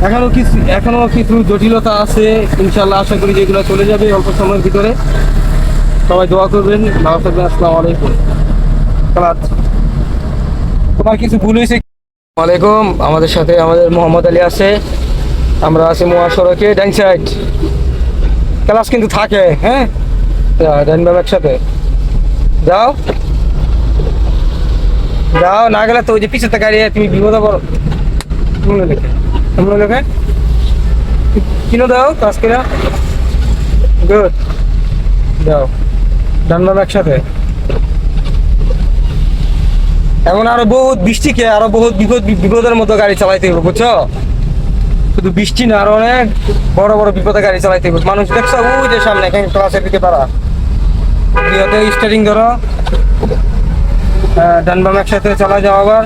এখনো কিছু জটিলতা আছে, ইনশাল্লাহ আশা করি যেগুলো চলে যাবে অল্প সময়ের ভিতরে। সবাই দোয়া করবেন, ভালো থাকবেন। আসসালামু আলাইকুম। তোমার কিছু ভুল হয়েছে? ওয়ালাইকুম। আমাদের সাথে আমাদের মোহাম্মদ আলী আছে। আমরা আছি মহাসড়কে ডান সাইড। ক্লাস কিন্তু থাকে, হ্যাঁ, ডান বাম একসাথে যাও। যাও না গেলে তো ওই যে পিছনে গাড়ি, তুমি বিপদে পড়ো। লেখে কিনো দাও কাজ করে। গুড, যাও ডান বাম একসাথে। এখন আরো বহুত বৃষ্টিকে আরো বহুত বিপদের মতো গাড়ি চালাইতে হবে, বুঝছো? শুধু বৃষ্টি না, আরো অনেক বড় বড় বিপদে গাড়ি চালাইতে হবে। মানুষ দেখছো ওই যে সামনে এখানে ক্লাসের দিকে পারা, স্টারিং ধরো, ডান বাম একসাথে চালা যাও। আবার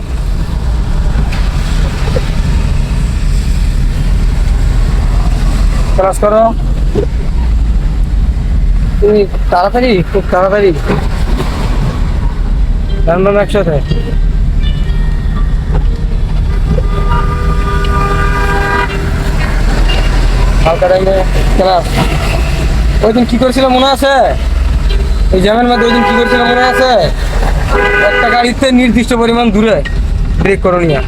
ক্লাস করো তুমি তাড়াতাড়ি, খুব তাড়াতাড়ি, ডান বাম একসাথে। হালকা টাইমে ক্লাস। ওই দিন কি করেছিলাম মনে আছে? এই জ্যামের মধ্যে ওই দিন কি করেছিলাম মনে আছে? একটা গাড়িতে নির্দিষ্ট পরিমাণ দূরে ব্রেক করো, নিয়ে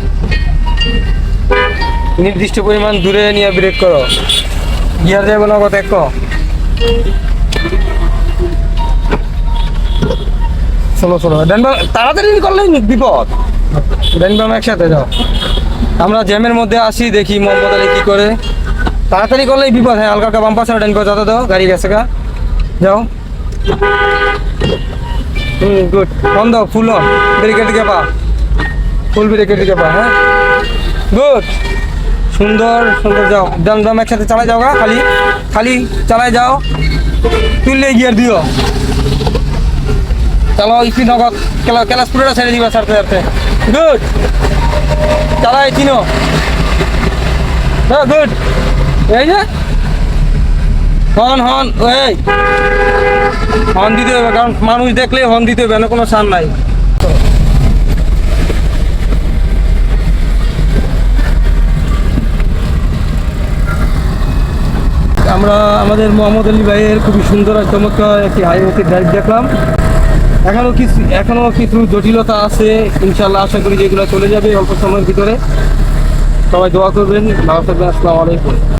নির্দিষ্ট পরিমাণ দূরে নিয়ে ব্রেক করো। গিয়ার যাবে না, কথা দেখো। চলো চলো, ডান বাম তাড়াতাড়ি করলে বিপদ। ডান বাম একসাথে যাও। আমরা জ্যামের মধ্যে আসি, দেখি মোহাম্মদ আলী কি করে। তাড়াতাড়ি করলেই বিপদ। হ্যাঁ, হালকা হালকা বাম পাশে ডান পাশে যাতে দাও, গাড়ি গেছে গা। যাও। গুড। অন দাও, ফুল অন, ব্রেকের দিকে পা, ফুল ব্রেকের দিকে পা। হ্যাঁ, গুড, সুন্দর সুন্দর। যাও ডান বাম একসাথে চালাই যাও গা, খালি খালি চালাই যাও। তুললে গিয়ার দিও, চালো স্পিড নগদ। ক্লাস পুরোটা ছেড়ে দিবা ছাড়তে ছাড়তে। গুড, চালাই চিনো। হ্যাঁ, গুড। এই যে হর্ন হর্ন, এই হর্ন দিতে হবে, কারণ মানুষ দেখলে হর্ন দিতে হবে, না কোনো সান নাই। আমরা আমাদের মোহাম্মদ আলী ভাইয়ের খুবই সুন্দর আর চমৎকার একটি হাইওয়ে ড্রাইভ দেখলাম। এখনো কিছু জটিলতা আছে, ইনশাল্লাহ আশা করি যেগুলো চলে যাবে অল্প সময়ের ভিতরে। সবাই দোয়া করবেন, ভালো থাকবেন। আসসালামু আলাইকুম।